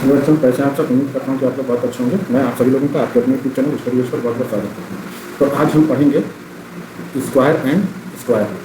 Welcome. कैसे हैं आप सब? उम्मीद करता हूँ कि आप लोग बहुत अच्छे होंगे। मैं आप सभी लोगों का आपके अपने यूट्यूब चैनल स्टडी पर बहुत बहुत स्वागत करता हूँ। तो आज हम पढ़ेंगे स्क्वायर एंड स्क्वायर रूट,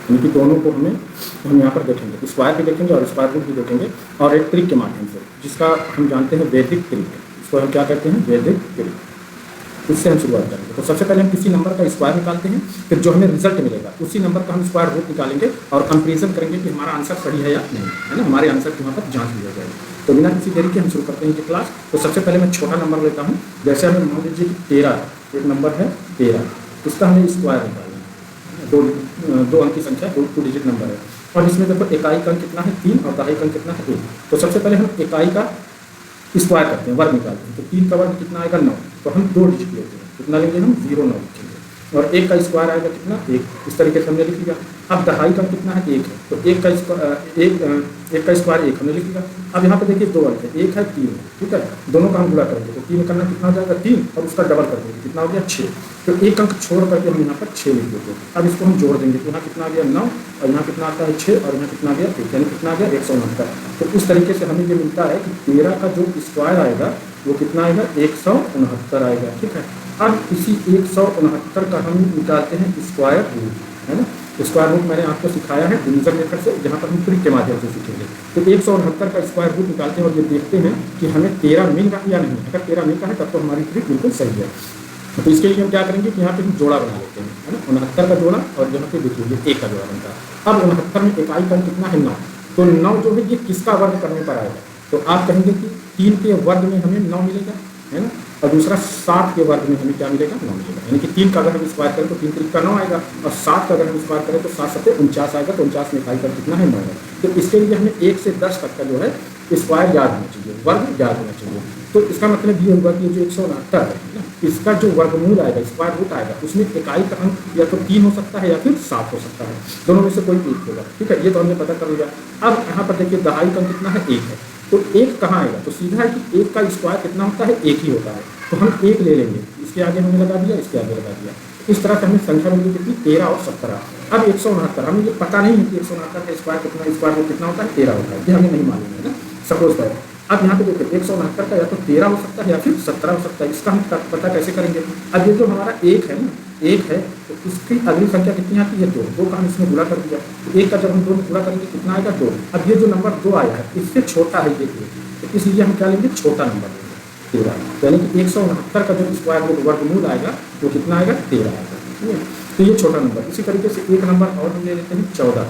यानी कि दोनों को हम यहाँ पर देखेंगे। स्क्वायर भी देखेंगे और स्क्वायर रूट भी देखेंगे, और एक ट्रिक के माध्यम से जिसका हम जानते हैं वैदिक ट्रिक। इसको हम क्या कहते हैं? वैदिक ट्रिक। इससे हम शुरुआत करेंगे। तो सबसे पहले हम किसी नंबर का स्क्वायर निकालते हैं, फिर जो हमें रिजल्ट मिलेगा उसी नंबर का हम स्क्वायर रूट निकालेंगे और कंपेरिजन करेंगे कि हमारा आंसर सही है या नहीं, है ना। हमारे आंसर की वहाँ पर जांच लिया जाएगा। तो बिना किसी देरी के हम शुरू करते हैं ये क्लास। तो सबसे पहले मैं छोटा नंबर लेता हूँ। जैसे हमें मान लीजिए कि 13, एक नंबर है 13, इसका हमें स्क्वायर निकालना है। दो अंक की संख्या, टू डिजिट नंबर है, और इसमें देखो इकाई का अंक कितना है 3 और दहाई का अंक कितना है 1। तो सबसे पहले हम इकाई का स्क्वायर करते हैं, वर्ग निकालते हैं। तो 3 का वर्ग कितना आएगा? 9। तो हम 2 डिजिट लेते हैं, कितना लेंगे हम? 0, 9 लिखेंगे। और 1 का स्क्वायर आएगा कितना? 1। इस तरीके से हमने लिख लिया। अब दहाई का कितना है? 1 है। तो 1 का स्क्वायर 1 हमने लिख लिया। अब यहाँ पे देखिए 2 अंक है, 1 है 3 है, ठीक है। दोनों का हम गुणा करेंगे तो 3 करना कितना हो जाएगा? 3, और उसका डबल कर देंगे, कितना हो गया? 6। तो 1 अंक छोड़ करके हम यहाँ पर 6 लिख देते हैं। अब इसको हम जोड़ देंगे तो यहाँ कितना आ गया? 9, और यहाँ कितना आता है? 6, और यहाँ कितना आ गया? 1, यानी कितना आ गया? 169। तो इस तरीके से हमें ये मिलता है कि 13 का जो स्क्वायर आएगा वो कितना आएगा? 169 आएगा, ठीक है। अब इसी 169 का हम निकालते हैं स्क्वायर रूट, है ना। स्क्वायर रूट मैंने आपको सिखाया है डिवीजन मेथड से, जहाँ पर हम ट्रिक के माध्यम से सीखेंगे। तो 169 का स्क्वायर रूट निकालते हैं और ये देखते हैं कि हमें 13 मिल रहा है या नहीं। अगर 13 मिल रहा है तब तो हमारी ट्रिक बिल्कुल सही है। तो इसके लिए हम क्या करेंगे कि यहाँ पे हम जोड़ा बना लेते हैं, है ना। 69 का जोड़ा, और यहाँ पे देखिए ये 1 का जोड़ा बनता है। अब 69 में इकाई का कितना है? 9। तो 9 जो है ये किसका वर्ग करने पर आएगा? तो आप कहेंगे कि 3 के वर्ग में हमें 9 मिलेगा, है ना। और दूसरा 7 के वर्ग में हमें क्या मिलेगा? 9 मिलेगा। यानी कि 3 का अगर हम स्क्वायर करें तो 3 3 का 9 आएगा, और 7 का अगर हम स्क्वायर करें तो 7 7 49 आएगा। तो 49 में इकाई का कितना है? 9 है। तो इसके लिए हमें 1 से 10 तक का जो है स्क्वायर याद होना चाहिए, वर्ग याद होना चाहिए। तो इसका मतलब ये होगा कि जो 169 है ना, इसका जो वर्गमूल आएगा, स्क्वायर रूट आएगा, उसमें इकाई का अंक या तो 3 हो सकता है या फिर 7 हो सकता है। दोनों में से कोई एक होगा, ठीक है। ये तो हमने पता कर लिया। अब यहाँ पर देखिए दहाई का कितना है? 1 है। तो 1 कहाँ आएगा? तो सीधा है कि 1 का स्क्वायर कितना होता है? 1 ही होता है। तो हम 1 ले लेंगे, इसके आगे हमने लगा दिया, इसके आगे लगा दिया। इस तरह से हमें संख्या मिली कितनी? 13 और 17। अब 169, हमें ये पता नहीं है कि 169 का स्क्वायर कितना, स्क्वायर रूट कितना होता है? 13 होता है। ये हमें नहीं मालूम है ना, सपोज करें। अब यहाँ पे देखिए 169 का या तो 13 हो सकता है या फिर 17 हो सकता है। इसका हम पता कैसे करेंगे? अब ये जो हमारा 1 है ना, 1 है, तो इसकी अगली संख्या कितनी आती है? 2। 2 का हम इसमें गुणा कर दिया। तो 1 का जब हम 2 में गुणा करेंगे कितना आएगा? 2। अब ये जो नंबर 2 आया है इससे छोटा है ये 1, तो इसलिए हम क्या लेंगे? छोटा नंबर लेंगे, 13। यानी कि 169 का जो स्क्वायर रूट वर्गमूल आएगा वो कितना आएगा? 13 आएगा, ठीक है। तो ये छोटा नंबर। इसी तरीके से एक नंबर और हम ले लेते हैं 14,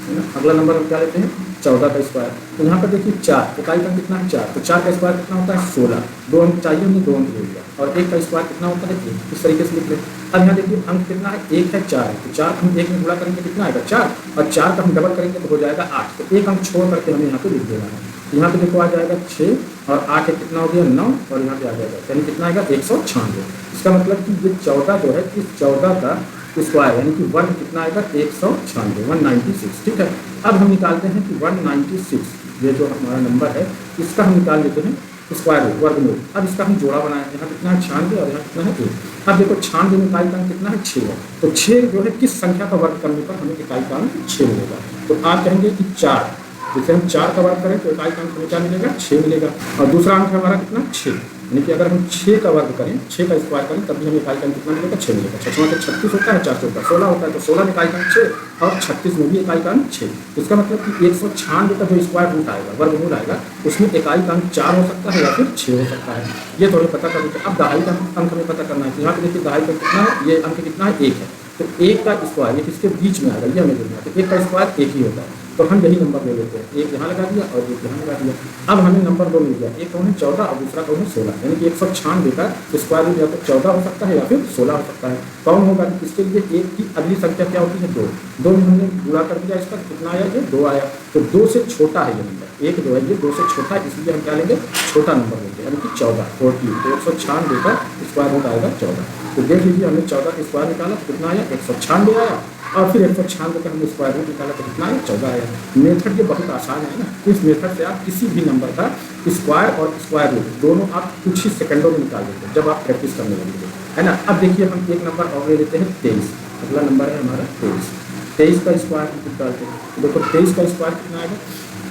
है ना। अगला नंबर हम क्या लेते हैं? 14 का स्क्वायर। तो यहाँ पर देखिए 4, इकाई का कितना है? 4। तो 4 का स्क्वायर कितना होता है? 16। 2 अंक चाहिए, हमने 2 अंक ले लिया। और 1 का स्क्वायर कितना होता है? 1। इस तरीके से लिख लें। अब यहाँ देखिए अंक कितना है? 1 है, 4 है। तो 4 हम 1 में गुणा करेंगे कितना आएगा? 4, और 4 का हम डबल करेंगे तो हो जाएगा 8। तो 1 अंक छोड़ करके हमें यहाँ पे लिख देना है। तो यहाँ पे देखो आ जाएगा 6, और 8 है कितना हो गया? 9, और यहाँ पे आ जाएगा, यानी कितना आएगा? 196। इसका मतलब कि ये 14 जो है, इस 14 का स्क्वायर यानी कि वर्ग कितना आएगा? 196, 196, ठीक है। अब हम निकालते हैं कि 196, ये जो हमारा नंबर है इसका हम निकाल लेते हैं स्क्वायर रूट, वर्गमूल। अब इसका हम जोड़ा बनाए, यहाँ कितना है? 96, और यहाँ कितना है? 1। अब देखो 96 में इकाई का अंक कितना है? 6 है। तो 6 जो है किस संख्या का वर्ग करने पर हमें इकाई का अंक 6 मिलेगा? तो आप कहेंगे कि 4, जैसे हम 4 का वर्ग करें तो इकाई का अंक हमें क्या मिलेगा? 6 मिलेगा। और दूसरा अंक हमारा कितना? 6, यानी कि अगर हम 6 का वर्ग करें, 6 का स्क्वायर करें, तब भी हमें इकाई का अंक कितना मिलेगा? 6 मिलेगा। 6 में 36 होता है, 4 होता है 16 होता है, तो 16 में इकाई का अंक 6, और 36 में भी इकाई का अंक 6। इसका मतलब कि 196 का जो स्क्वायर रूट आएगा, वर्गमूल आएगा, उसमें इकाई का अंक 4 हो सकता है या फिर 6 हो सकता है। ये तो हमें पता कर लेते हैं। अब दहाई का अंक हमें पता करना है। तो यहाँ पे देखिए दहाई का कितना है? ये अंक कितना है? 1 है। तो 1 का स्क्वायर ये किसके बीच में आएगा? ये हमें देखना है। तो 1 का स्क्वायर 1 ही होता है। तो हम यही नंबर ले लेते हैं, 1 यहाँ लगा दिया और 1 यहाँ लगा दिया। अब हमें नंबर 2 मिल गया। एक कौन है? 14, और दूसरा कौन है? 16। यानी कि 196 का स्क्वायर रूट या तो 14 हो सकता है या फिर 16 हो सकता है। कौन होगा? इसके लिए 1 की अगली संख्या क्या होती है? 2। 2 में हमने गुणा कर दिया, इसका कितना आया? ये 2 आया। तो 2 से छोटा है ये नंबर, 1 जो है ये 2 से छोटा है, इसलिए हम क्या लेंगे? छोटा नंबर लेंगे, यानी कि 14, 14। तो 196 का स्क्वायर रूट आएगा 14। तो देख लीजिए हमने 14 का स्क्वायर निकाला तो कितना आया? 196 आया, और फिर 196 का हमने स्क्वायर रूट निकाला तो कितना आया? 14 आया। मेथड ये बहुत आसान है ना। इस मेथड से आप किसी भी नंबर का स्क्वायर और स्क्वायर रूट दोनों आप कुछ ही सेकंडों में निकाल देते हैं जब आप प्रैक्टिस करने लगेंगे, है ना। अब देखिए हम एक नंबर और ले लेते हैं 23। अगला नंबर है हमारा 23। 23 का स्क्वायर निकालते हैं। देखो 23 का स्क्वायर कितना आएगा?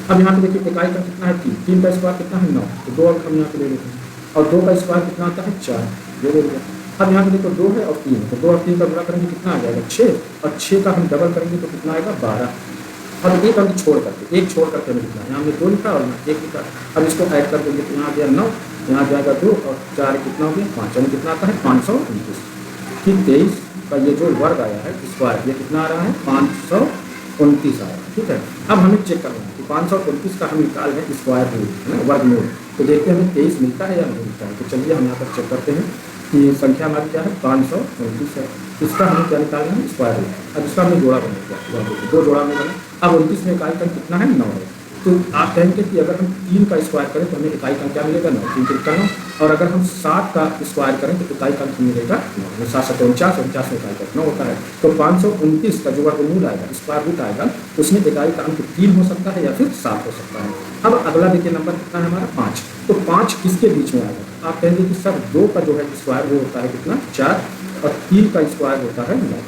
अब यहाँ पे देखिए इकाई का कितना है 3, 3 का स्क्वायर कितना है 9, तो 2 अंक हम यहाँ पे ले लेते हैं, और 2 का स्क्वायर कितना आता है 4, ये ले लिया। अब यहाँ पे देखो 2 है और 3 है, तो 2 और 3 का गुणा करेंगे कितना आ जाएगा 6, और 6 का हम डबल करेंगे तो कितना आएगा 12। अब एक अंक छोड़ करके, एक छोड़ करके हमें लिखना है, यहाँ हमने 2 लिखा और यहाँ 1 लिखा। अब इसको ऐड कर देंगे तो यहाँ आ गया 9, यहाँ जाएगा 2 और 4 कितना हो गया 5, यानी कितना आता है 529। फिर 23 का ये जो वर्ग आया है स्क्वायर, ये कितना आ रहा है 529 आया, ठीक है। अब हमें चेक करना है कि 529 का हम निकाल रहे हैं स्क्वायर रूट, है ना, वर्गमूल, तो देखते हैं हमें 23 मिलता है या नहीं मिलता है। तो चलिए हम यहाँ पर चेक करते हैं कि ये संख्या हमारी क्या है 529 है, इसका हमें क्या निकालना है स्क्वायर रूट। अब इसका हमें जोड़ा बनेगा, 2 जोड़ा में बना। अब 29 में इकाई अंक कितना है 9 है, तो आप कहेंगे कि अगर हम 3 का स्क्वायर करें तो हमें इकाई अंक क्या मिलेगा 9, 3 का 9, और अगर हम 7 का स्क्वायर करें तो इकाई अंक मिलेगा 9, 7 7 49, 49 में इकाई अंक 9 होता है। तो 529 का जो वर्गमूल आएगा स्क्वायर रूट आएगा, उसमें इकाई का अंक 3 हो सकता है या फिर 7 हो सकता है। अब अगला देखिए नंबर कितना है हमारा 5, तो 5 किसके बीच में आएगा, आप कहेंगे कि सर 2 का जो है स्क्वायर वो होता है कितना 4, और 3 का स्क्वायर होता है 9,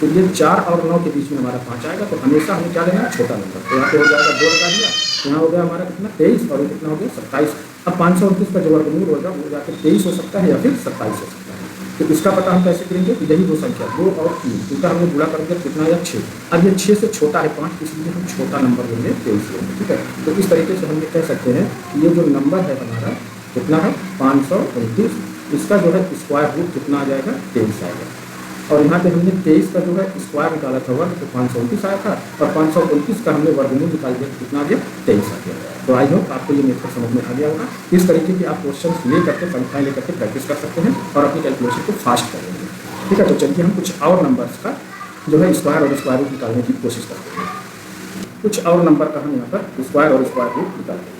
तो ये 4 और 9 के बीच में हमारा 5 आएगा। तो हमेशा हमें क्या लेना है छोटा नंबर, तो यहाँ पे हो जाएगा 2 लगा दिया, यहाँ हो गया हमारा कितना 23, और ये कितना हो गया 27। अब 529 का जो वर्गमूल होगा वो जाकर 23 हो सकता है या फिर 27 हो सकता है। तो इसका पता हम कैसे करेंगे, यही दो संख्या 2 और 3, इनका हमने गुणा करेंगे कितना आया 6। अब ये 6 से छोटा है 5, इसलिए हम छोटा नंबर लेंगे 23 लेंगे, ठीक है। तो इस तरीके से हम ये कह सकते हैं कि ये जो नंबर है हमारा कितना है 529, इसका जो है स्क्वायर रूट कितना आ जाएगा 23 आएगा। और यहाँ पे हमने 23 का जो है स्क्वायर निकाला था वर्ग, तो 529 आया था, और 529 का हमने वर्गमूल निकाल दिया तो कितना आ गया 23 आ गया। तो आई होप आपको ये मेथड समझ में आ गया होगा। इस तरीके की आप क्वेश्चन ले करके संख्याएं ले करके प्रैक्टिस कर सकते हैं और अपनी कैलकुलेशन को फास्ट कर लेंगे, ठीक है। तो चलिए हम कुछ और नंबर्स का जो है स्क्वायर और स्क्वायर रूट निकालने की कोशिश करते हैं। कुछ और नंबर का हम यहाँ पर स्क्वायर और स्क्वायर रूट निकालते हैं।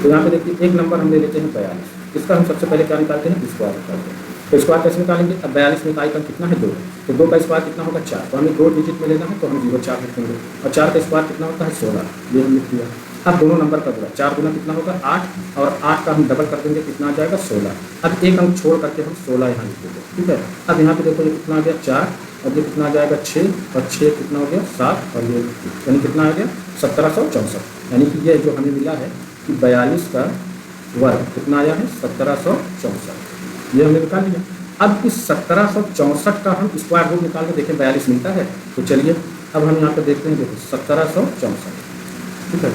तो यहाँ पे देखिए एक नंबर हम ले लेते हैं 42, इसका हम सबसे पहले क्या निकालते हैं स्क्वायर निकालते हैं। तो स्क्वायर कैसे निकालेंगे, अब 42 में इकाई अंक कितना है 2, तो 2 का स्क्वायर कितना होगा 4, तो हमें 2 डिजिट में लेना है तो हम 0,4 लिखेंगे, और 4 का स्क्वायर कितना होता है 16, ये हम लिख दिया। अब दोनों नंबर का गुणा, 4 गुना कितना होगा 8, और 8 का हम डबल कर देंगे कितना आ जाएगा 16। अब एक अंक छोड़ करके हम 16 यहाँ लिख देंगे, ठीक है। अब यहाँ पे देखो ये कितना आ गया 4, और ये कितना आ जाएगा 6, और 6 कितना हो गया 7, और ये यानी कितना आ गया 1764, यानी कि ये जो हमें मिला है कि 42 का वर्ग कितना आया है 1764, ये हमने निकाल लिया। अब इस 1764 का हम स्क्वायर रूट निकाल के देखें 42 मिलता है, तो चलिए अब हम यहाँ पे देखते हैं, देखो 1764, ठीक है।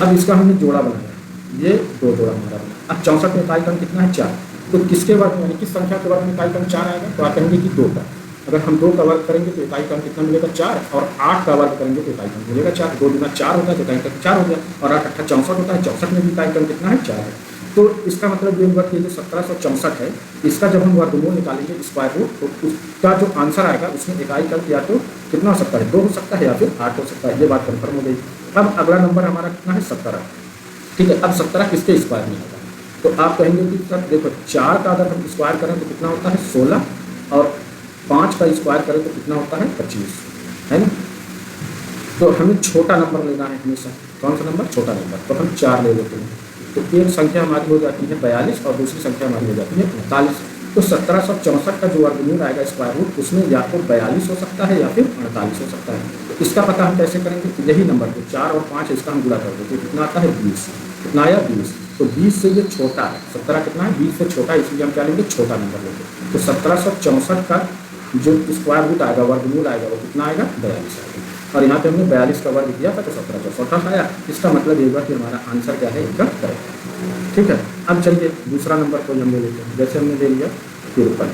अब इसका हमने जोड़ा बनाया, ये 2 जोड़ा हमारा बना। अब 64 में इकाई अंक कितना है 4, तो किसके वर्ग में यानी किस संख्या के वर्ग में इकाई अंक 4 आएगा, तो आप कहेंगे कि 2 का। अगर हम 2 का वर्ग करेंगे तो इकाई अंक कितना मिलेगा 4, और 8 का वर्ग करेंगे तो इकाई अंक मिलेगा 4, 2 गुना 4 होता है तो इकाई अंक 4 हो गया, और 8 8 64 होता है, 64 में भी इकाई अंक कितना है 4 है। तो इसका मतलब ये हुआ कि जो 1764 है, इसका जब हम वर्गमूल निकालेंगे स्क्वायर रूट, तो उसका जो आंसर आएगा उसमें इकाई अंक या तो कितना हो सकता है 2 हो सकता है या फिर 8 हो सकता है, ये बात कन्फर्म हो गई। अब अगला नंबर हमारा कितना है 17, ठीक है। अब 17 किसके स्क्वायर में आएगा, तो आप कहेंगे कि सर देखो 4 का अगर हम स्क्वायर करें तो कितना होता है 16, और 5 का स्क्वायर करें तो कितना होता है 25, है ना। तो हमें छोटा नंबर लेना है हमेशा, कौन सा नंबर छोटा नंबर, तो हम 4 ले लेते हैं। तो एक संख्या हमारी हो जाती है 42 और दूसरी संख्या हमारी हो जाती है 48। तो 1764 का जो वर्गमूल आएगा स्क्वायर रूट, उसमें या तो 42 हो सकता है या फिर 48 हो सकता है। तो इसका पता हम कैसे करेंगे, यही नंबर को 4 और 5 इसका हम गुणा कर देते, कितना आता है 20, कितना आया 20। तो 20 से ये छोटा है, 17 कितना है 20 से छोटा है, इसलिए हम क्या लेंगे छोटा नंबर लेंगे। तो 1764 का जो स्क्वायर रूट आएगा वर्गमूल आएगा वो कितना आएगा 42 आएगा, और यहाँ पे हमने 42 का वर्ग दिया था तो 1764 आया। इसका मतलब ये हुआ कि हमारा आंसर क्या है इनका करेक्ट, ठीक है। अब चलिए दूसरा नंबर को हम ले लेते हैं, जैसे हमने ले लिया 53,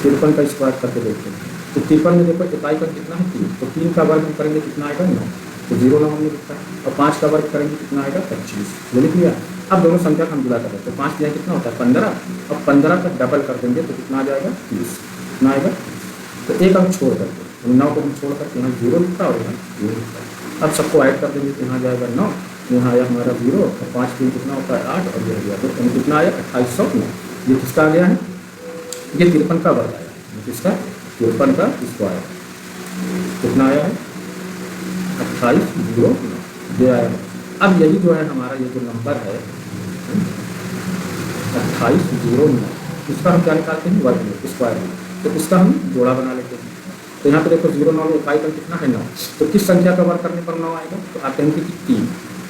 53 का स्क्वायर करके देखते हैं। तो 53 में देखो इकाई का कितना है 3, तो 3 का वर्ग करेंगे कितना आएगा 9, तो 0 9 हमने लिखा है, और 5 का वर्ग करेंगे कितना आएगा 25, ये लिख लिया। अब दोनों संख्या का हम गुणा करें तो 5 दिया कितना होता है 15, और 15 का डबल कर देंगे तो कितना आ जाएगा 30, कितना आएगा। तो एक अंक छोड़ करके 9 को हम छोड़ करके यहाँ 0 लिखा और यहाँ 0 लिखा। अब सबको ऐड कर देंगे तो यहाँ जाएगा 9, यहाँ आया हमारा 0, और 5 3 कितना होता है 8, और ये हो गया तो कितना आया 2809। ये किसका आ गया है, ये 53 का वर्ग आया है, किसका 53 का स्क्वायर कितना आया है 2809, ये आया है। अब यही जो है हमारा ये जो नंबर है 2809, इसका हम क्या निकालते हैं वर्ग में स्क्वायर में, तो इसका हम जोड़ा बना लेते हैं। तो यहाँ पे देखो 0 9 में इकाई अंक कितना है 9। तो किस संख्या का वर्ग करने पर 9 आएगा? तो आप कहेंगे कि 3।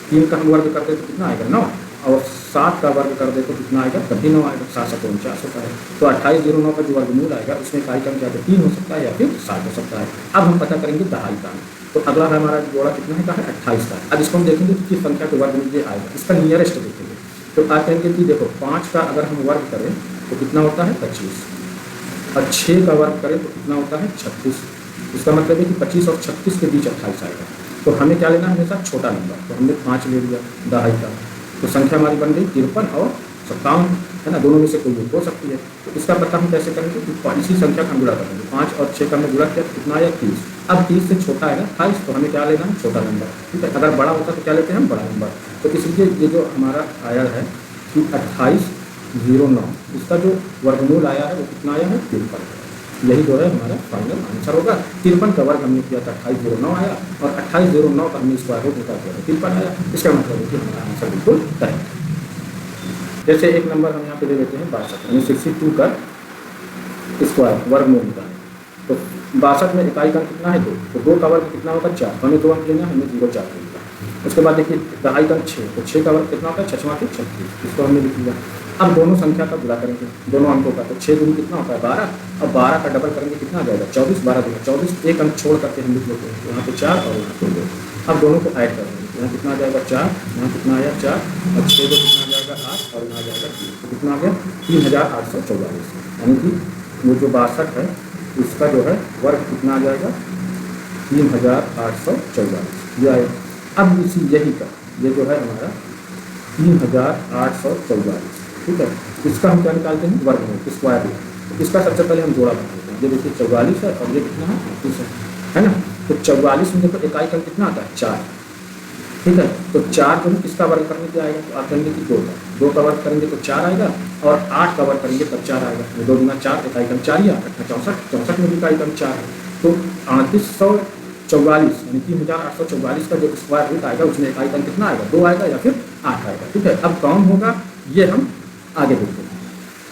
3 का हम वर्ग करते तो कितना आएगा 9, और 7 का वर्ग कर दे तो कितना आएगा? तब भी 9 आएगा। 7 7 49 होता है। तो 2809 का जो वर्गमूल आएगा उसमें इकाई का क्या 3 हो सकता है या फिर 7 हो सकता है। अब हम पता करेंगे दहाई का। तो अगला है हमारा जोड़ा कितना है का है 28 का। अब इसको हम देखेंगे कि किस संख्या के वर्गमूल ये आएगा, इसका नियरेस्ट देखेंगे। तो आप कहेंगे कि देखो 5 का अगर हम वर्ग करें तो कितना होता है 25, और 6 का वर्ग करें तो कितना होता है 36। इसका मतलब है कि 25 और 36 के बीच 28 आएगा। तो हमें क्या लेना है हमेशा छोटा नंबर। तो हमने 5 ले लिया दहाई का। तो संख्या हमारी बन गई 53 और 57, है ना, दोनों में से कोई एक हो सकती है। तो इसका पता हम कैसे करेंगे? तो इसी संख्या का हम गुणा करेंगे। 5 और 6 का हमने गुणा किया तो कितना आया 30। अब 30 से छोटा है ना 28, तो हमें क्या लेना है छोटा नंबर, ठीक है। अगर बड़ा होता तो क्या लेते हैं हम बड़ा नंबर। तो इसलिए ये जो हमारा आया है कि 2809, इसका जो वर्गमूल आया है वो कितना आया है 53। यही जो है हमारा फाइनल आंसर होगा। 53 का वर्ग हमने किया था 2809 आया, और 2809 का हमने स्क्वायर रूट निकाल किया था 53 आया। इसका मतलब है कि हमारा आंसर बिल्कुल करेक्ट है। जैसे एक नंबर हम यहाँ पे ले लेते हैं 62, यानी 62 का स्क्वायर वर्गमूल निकालें। तो 62 में इकाई का कितना है 2, तो 2 का वर्ग कितना होगा 4। हमें 2 अंक लेना है, हमें 0 4 लेना। उसके बाद देखिए दहाई का 6, तो 6 का वर्ग कितना होता है 6 के 36, इसको हमने लिख लिया। अब दोनों संख्या का गुणा करेंगे दोनों अंकों का, तो 6 दूनी कितना होता है 12, और 12 का डबल करेंगे कितना आ जाएगा 24, 12 दूनी 24, एक अंक छोड़ करके हम लिख लेते हैं। यहाँ पे 4 और यहाँ पे 2। अब दोनों को ऐड कर देंगे। यहाँ कितना आ जाएगा 4, यहाँ कितना आया 4, और 6 को कितना आ जाएगा 8, और यहाँ आ जाएगा 3। तो कितना आ गया 3844। यानी कि वो जो 62 है इसका जो है वर्ग कितना आ जाएगा 3844 ये आएगा। अब इसी यही का ये जो है हमारा 3844, ठीक है। इसका हम क्या निकालते हैं वर्गमूल स्क्वायर रूट। तो इसका सबसे पहले हम जोड़ा बना लेते हैं। ये देखिए 44 है और ये कितना है 38 है ना। तो 44 में देखो इकाई का कितना आता है 4, ठीक है। तो 4 जो है किसका वर्ग करने के आएगा? तो आप कहेंगे कि 2 का। 2 का वर्ग करेंगे तो 4 आएगा, और 8 का वर्ग करेंगे तब 4 आएगा। 2 गुना 4 इकाई का 4 ही आता है 64, 64 में भी इकाई का 4 है। तो 3844 यानी 3844 का जो स्क्वायर रूट आएगा उसमें इकाई का कितना आएगा 2 आएगा या फिर 8 आएगा, ठीक है। अब कौन होगा ये हम आगे देखते हैं।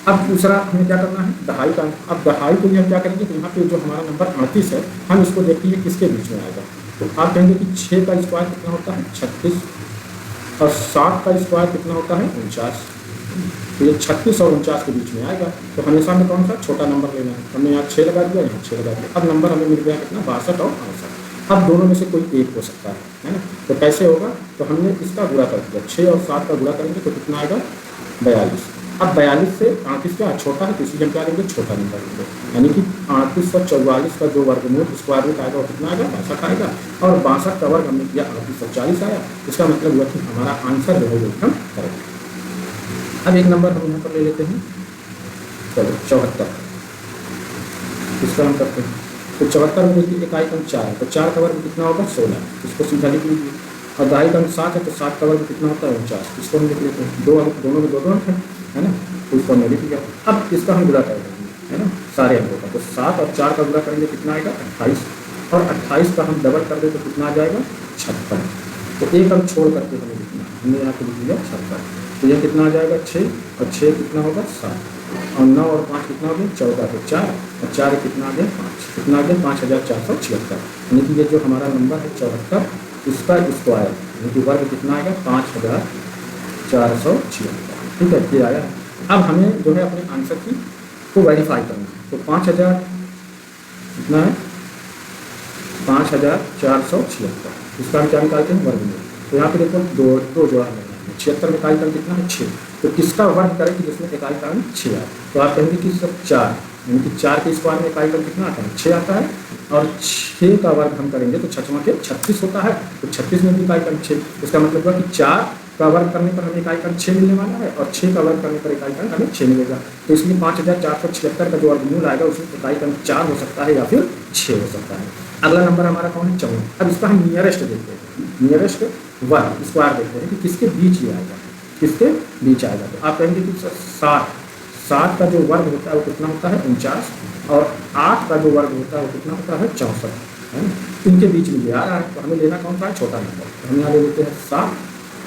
अब दूसरा हमें क्या करना है दहाई का। अब दहाई को हम क्या करेंगे? तो यहाँ पे जो हमारा नंबर 38 है हम इसको देखेंगे किसके बीच में आएगा। तो आप कहेंगे कि 6 का स्क्वायर कितना होता है 36, और 7 का स्क्वायर कितना होता है 49। तो ये 36 और 49 के बीच में आएगा। तो हमेशा में कौन सा छोटा नंबर लेना है। हमने यहाँ 6 लगा दिया, यहाँ 6 लगा दिया। अब नंबर हमें मिल गया कितना 62 और 68। अब दोनों में से कोई एक हो सकता है ना। तो कैसे होगा? तो हमने इसका गुणा कर दिया, 6 और 7 का गुणा करेंगे तो कितना आएगा 42। अब 42 से 38 क्या छोटा है, तो इसलिए हम क्या लेंगे छोटा नंबर लेंगे। यानी कि 3844 का जो वर्गमूल स्क्वायर रूट आएगा वो कितना आएगा 62 आएगा, और 62 का वर्ग हमने किया 3840 आया। इसका मतलब हुआ कि हमारा आंसर जो है वो एकदम करेक्ट। अब एक नंबर हम यहाँ पर ले लेते हैं, चलो 74, इसका हम करते हैं। तो 74 में देखिए इकाई का 4 है, तो 4 का वर्ग कितना होगा 16, इसको सीधा लिख लीजिए। और दहाई का 7 है, तो 7 का वर्ग कितना होता है 49, इसको हम लिख लेते हैं। 2 अंक दोनों में 2 अंक है ना, तो इसको हमने लिख लिया। अब इसका हम गुणा करेंगे, है ना, सारे अंकों का। तो 7 और 4 का गुणा करेंगे कितना आएगा 28, और 28 का हम डबल कर दें तो कितना आ जाएगा 56। तो एक अंक छोड़ करके हमें लिखना, हमने यहाँ पे लिख लिया 56। तो ये कितना आ जाएगा 6, और 6 कितना होगा 7, और 9 और 5 कितना हो गया 14, तो 4, और 4 कितना आ गया 5, कितना आ गया 5476। यानी कि ये जो हमारा नंबर है 74, इसका स्क्वायर यानी कि वर्ग कितना आएगा 5476, ठीक है, ये आया। अब हमें जो है अपने आंसर की को वेरीफाई करना है। तो 5000 कितना है 5476, इसका हम क्या निकालते हैं वर्गमूल। तो यहाँ पे देखो दो जोड़ा लेना है। 76 में इकाई कारण कितना है 6, तो किसका वर्ग करें कि जिसमें इकाई कारण 6 आए। तो आप कहेंगे कि सर 4, यानी कि 4 के स्क्वायर में इकाई कारण कितना आता है 6 आता है, और 6 का वर्ग हम करेंगे तो 6 के 36 होता है, तो 36 में भी इकाई कारण 6। इसका मतलब हुआ कि 4 का वर्ग करने पर हमें इकाई कारण 6 मिलने वाला है, और 6 का वर्ग करने पर इकाई कारण हमें 6 मिलेगा। तो इसलिए 5476 का जो वर्गमूल आएगा उसमें इकाई कारण 4 हो सकता है या फिर 6 हो सकता है। अगला नंबर हमारा कौन है 54। अब इसका हम नियरेस्ट देखते हैं, नियरेस्ट वर्ग स्क्वायर देखते हैं कि किसके बीच ये आएगा, किसके बीच आएगा। तो आप कहेंगे कि 7 का जो वर्ग होता है वो कितना होता है 49, और 8 का जो वर्ग होता है वो कितना होता है 64, है ना। इनके बीच में ये आ रहा है, तो हमें लेना कौन सा है छोटा नंबर। तो हम यहाँ ले लेते हैं 7,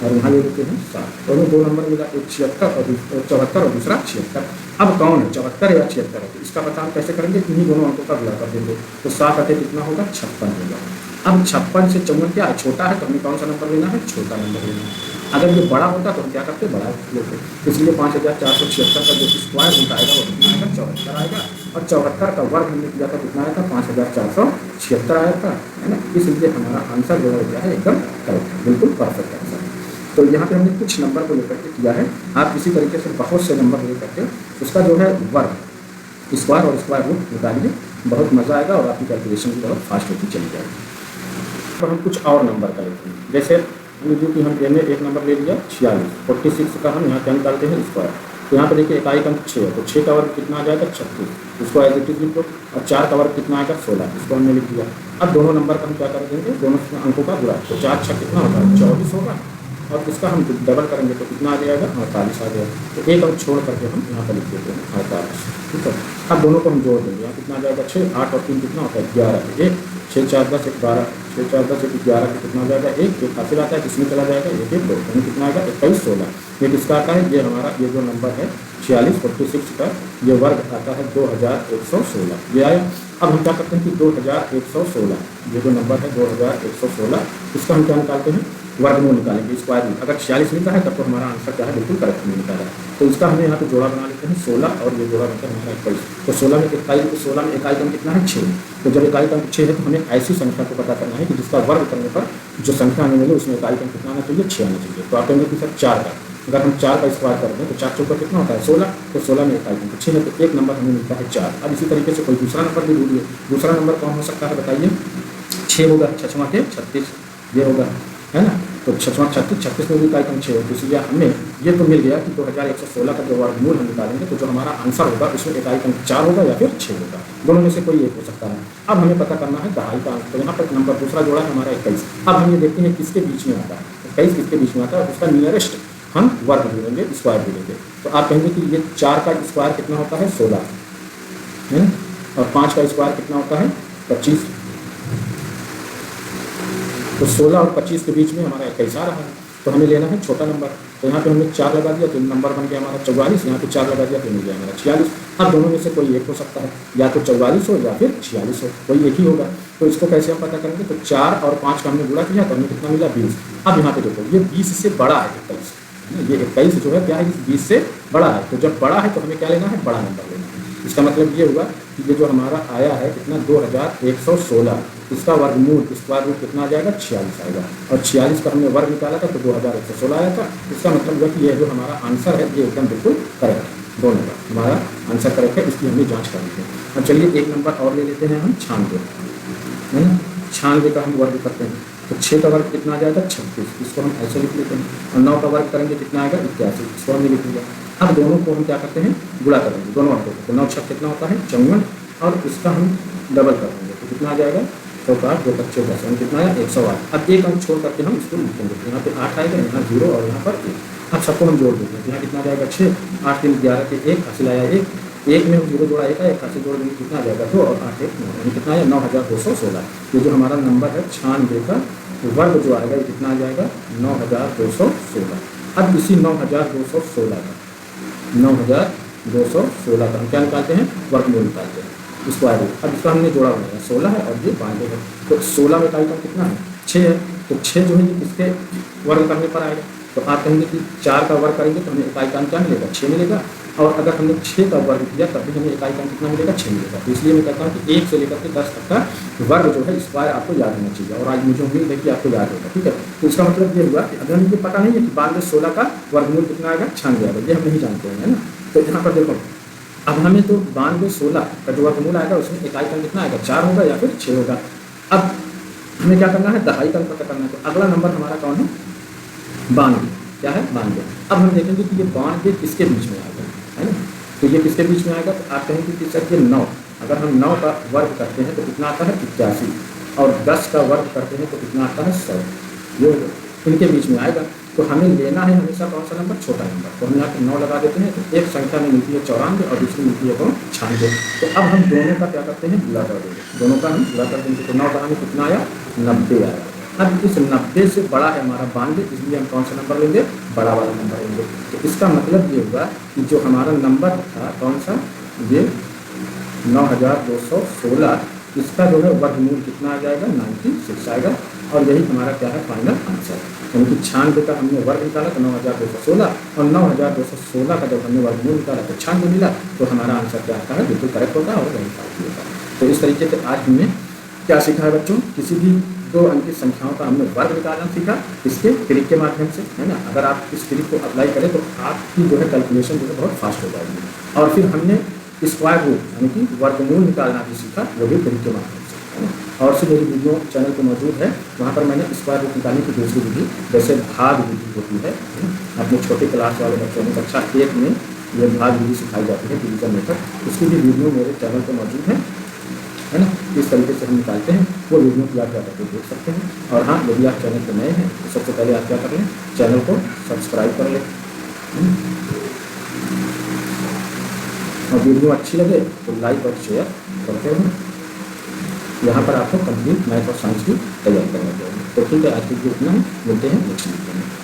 और यहाँ ले लेते हैं 7, दोनों दो नंबर मिला, एक 76 और 74 और दूसरा 76। अब कौन है 74 या 76 है, तो इसका पता हम कैसे करेंगे, इन्हीं दोनों अंकों का गुणा कर देंगे, तो 7 अटे कितना होगा 56 होगा। अब 56 से 54 क्या है, छोटा है, तो हमें कौन सा नंबर लेना है, छोटा नंबर लेना है। अगर ये बड़ा होता तो हम क्या करते, बड़ा लेते, इसलिए 5476 का जो स्क्वायर रूट आएगा वो कितना आएगा 74 आएगा, और 74 का वर्ग हमने किया था कितना आया था 5476 आया था, है ना। इसलिए हमारा आंसर जो है क्या है, एकदम करेक्ट है, बिल्कुल परफेक्ट आंसर है। तो यहाँ पे हमने कुछ नंबर को लेकर के किया है, आप इसी तरीके से बहुत से नंबर लेकर के उसका जो है वर्ग, स्क्वायर और स्क्वायर रूट निकालिए, बहुत मज़ा आएगा और आपकी कैलकुलेशन भी बहुत फास्ट होती चली जाएगी। तो हम कुछ और नंबर का लेते हैं, जैसे जो कि हम में एक नंबर ले लिया 46, 46 का हम यहाँ क्या निकालते हैं स्क्वायर, तो यहाँ पर देखिए इकाई का अंक 6 है, तो 6 का वर्ग कितना आ जाएगा 36, इसको एज इट इज लिख दो, और 4 का वर्ग कितना आएगा 16, इसको हमने लिख दिया। अब दोनों नंबर का हम क्या कर देंगे, दोनों अंकों का गुणा, तो 4 6 कितना होगा 24 होगा, और इसका हम डबल करेंगे तो कितना आ जाएगा 48 आ जाएगा, तो एक अंक छोड़ करके हम यहाँ पर लिख देते हैं 48, ठीक है। अब दोनों को हम जोड़ देंगे, यहाँ कितना आ जाएगा 6, 8 और 3 कितना होता है 11, 1 6 4 10 1 12, 6 4 10 1 11 का कितना आ जाएगा 1, जो हासिल आता है किसमें चला जाएगा 1 1 2, यानी कितना आएगा 21 16, ये किसका आता है, ये हमारा ये जो नंबर है 46 46 का ये वर्ग आता है 2116, ये आया। अब हम क्या करते हैं कि 2116 ये जो नंबर है 2116, इसका हम क्या निकालते हैं, वर्गमूल निकालेंगे, स्क्वायर रूट। अगर 46 लिखा है तब तो हमारा आंसर क्या है, बिल्कुल करेक्ट नहीं निकाला है, तो इसका हमें यहाँ पे जोड़ा बना लेते हैं 16, और ये जोड़ा बनता है हमारा 21, तो 16 में इकाई, तो 16 में इकाई का कितना है 6, तो जब इकाई का 6 है तो हमें ऐसी संख्या को पता करना है कि जिसका वर्ग करने पर जो संख्या हमें मिले उसमें इकाई का कितना आना चाहिए 6 आना चाहिए। तो आप कहेंगे कि सर 4 का, अगर हम 4 का स्क्वायर करते हैं तो 4 चौका कितना होता है 16, तो 16 में इकाई का 6 है, तो एक नंबर हमें मिलता है 4। अब इसी तरीके से कोई दूसरा नंबर भी ढूंढिए, दूसरा नंबर कौन हो सकता है बताइए, 6 होगा, 6 के 36 ये होगा, है ना, तो 6 36 36 में भी इकाई का 6 है, तो इसलिए हमें ये तो मिल गया कि 2116 का जो वर्गमूल हम निकालेंगे तो जो हमारा आंसर होगा उसमें इकाई का 4 होगा या फिर 6 होगा, दोनों में से कोई एक हो सकता है। अब हमें पता करना है दहाई का अंक, तो यहाँ पर नंबर दूसरा जोड़ा है हमारा 21। अब हम ये देखते हैं किसके बीच में आता है, 21 किसके बीच में आता है, उसका नियरेस्ट हम वर्ग ढूंढेंगे, स्क्वायर ढूंढेंगे। तो आप कहेंगे कि ये 4 का स्क्वायर कितना होता है 16 है, और 5 का स्क्वायर कितना होता है 25, तो 16 और 25 के बीच में हमारा 21 आ रहा है, तो हमें लेना है छोटा नंबर। तो यहाँ पे हमने 4 लगा दिया तो नंबर बन गया हमारा 44, यहाँ पे 4 लगा दिया तो मिल गया हमारा 46। अब दोनों में से कोई एक हो सकता है, या तो 44 हो या फिर 46 हो, कोई एक ही होगा। तो इसको कैसे हम पता करेंगे, तो 4 और 5 का हमने गुणा किया तो हमें कितना मिला 20। अब यहाँ पे देखो ये 20 से बड़ा है 21, ये 21 जो है क्या है 20 से बड़ा है, तो जब बड़ा है तो हमें क्या लेना है, बड़ा नंबर लेना है। इसका मतलब ये हुआ कि ये जो हमारा आया है कितना 2116, इसका वर्गमूल स्क्वायर रूट कितना आ जाएगा 46 आएगा, और 46 का हमने वर्ग निकाला था तो 2116 आया था। इसका मतलब हुआ कि ये जो हमारा आंसर है ये एकदम बिल्कुल करेक्ट है, दोनों का हमारा आंसर करेक्ट है, इसकी हमने जाँच करनी है। अब चलिए एक नंबर और ले लेते हैं हम 96, है ना, 96 का हम वर्ग करते हैं तो 6 का वर्ग कितना आ जाएगा 36, इसको हम ऐसे लिख लेते हैं, और 9 का वर्ग करेंगे कितना आएगा 81, इसको हमने लिख लिया। अब दोनों को हम क्या करते हैं गुणा करेंगे, दोनों अंकों को, तो 9 6 कितना होता है 54, और इसका हम डबल कर देंगे तो कितना आ जाएगा 108, 2 25 10 कितना आया 108। अब एक अंक छोड़ करके हम इसको लिखेंगे, तो यहाँ पे 8 आएगा, यहाँ 0 और यहाँ पर 1। अब सबको हम जोड़ देते हैं, यहाँ कितना आ जाएगा 6, 8 3 11 के 1 हासिल आया 1, 1 में हम 0 जोड़ा 1 आया, 1 हासिल जोड़ देंगे कितना आ जाएगा 2, और 8 1 9, यानी कितना आया 9216। ये जो हमारा नंबर है 96 का वर्ग जो आएगा ये कितना आ जाएगा 9216। अब इसी 9216 का 9216 का हम क्या निकालते हैं, वर्गमूल निकालते हैं, स्क्वायर रूट। अब इसका हमने जोड़ा बनाया 16 है और ये 92 है, तो 16 में इकाई का कितना है 6 है, तो 6 जो है ये किसके वर्ग करने पर आएगा, तो आप कहेंगे कि 4 का वर्ग करेंगे तो हमें इकाई का क्या मिलेगा 6 मिलेगा, और अगर हमने 6 का वर्ग किया तब भी हमें इकाई का कितना मिलेगा 6 मिलेगा। तो इसलिए मैं कहता हूँ कि 1 से लेकर के 10 तक का वर्ग जो है स्क्वायर आपको याद होना चाहिए, और आज मुझे उम्मीद है कि आपको याद होगा, ठीक है। तो इसका मतलब ये हुआ कि अगर हमें ये पता नहीं है कि 9216 का वर्गमूल कितना आएगा 96 आएगा, ये हम नहीं जानते हैं, है ना। तो यहाँ पर देखो अब हमें तो 9216 का जो वर्गमूल आएगा उसमें इकाई का कितना आएगा 4 होगा या फिर 6 होगा। अब हमें क्या करना है, दहाई का पता करना है, तो अगला नंबर हमारा कौन है 92, क्या है 92। अब हम देखेंगे कि ये 92 किसके बीच में आएगा, है ना, तो ये किसके बीच में आएगा, तो आप कहेंगे कि सर ये 9, अगर हम 9 का वर्ग करते हैं तो कितना आता है 81, और 10 का वर्ग करते हैं तो कितना आता है 100, ये इनके बीच में आएगा। तो हमें लेना है हमेशा कौन सा नंबर, छोटा नंबर, तो हम यहाँ पे 9 लगा देते हैं, तो एक संख्या में मिलती है 94 और दूसरी मिलती है 96। तो अब हम दोनों का क्या करते हैं गुणा कर देंगे, दोनों का हम गुणा कर देंगे, तो 9 का हमें कितना आया 90 आया, अब इस 90 से बड़ा है हमारा 92, इसलिए हम कौन सा नंबर लेंगे, बड़ा वाला नंबर लेंगे। तो इसका मतलब ये हुआ कि जो हमारा नंबर था कौन सा, ये 9216, इसका जो है वर्गमूल कितना आ जाएगा, 96 आएगा। और यही हमारा क्या है, फाइनल आंसर। यानी कि 96 का हमने वर्ग निकाला तो 9216, और 9216 का जब हमने वर्गमूल निकाला तो 96 मिला, तो हमारा आंसर क्या आता है, बिल्कुल करेक्ट होगा और वही फाइनल होगा। तो इस तरीके से आज हमने क्या सीखा है बच्चों, किसी भी 2 अंकीय संख्याओं का हमने वर्ग निकालना सीखा इसके ट्रिक के माध्यम से, है ना। अगर आप इस ट्रिक को अप्लाई करें तो आपकी जो है कैलकुलेशन जो है बहुत फास्ट हो जाएगी। और फिर हमने स्क्वायर रूट यानी कि वर्गमूल निकालना भी सीखा, वो भी ट्रिक के माध्यम से, है ना। और से मेरी वीडियो चैनल पर मौजूद है, वहाँ पर मैंने स्क्वायर रूट निकालने की दूसरी विधि, जैसे भाग विधि होती है, अपने छोटे क्लास वाले बच्चों में कक्षा 1 में ये भाग विधि सिखाई जाती है, डिवीजन मेथड, उसकी भी वीडियो मेरे चैनल पर मौजूद है ना। इस तरीके से हम निकालते हैं, वो वीडियो की आप जा करके देख सकते हैं। और हाँ, यदि आप चैनल पर नए हैं तो सबसे पहले आप क्या कर लें, चैनल को सब्सक्राइब कर लें, और वीडियो अच्छी लगे तो लाइक और शेयर करते हैं। यहाँ पर आपको कंप्लीट मैथ और साइंस की तैयारी करना चाहिए। तो ठीक है, आज की वीडियो इतना है, मिलते हैं नेक्स्ट वीडियो में।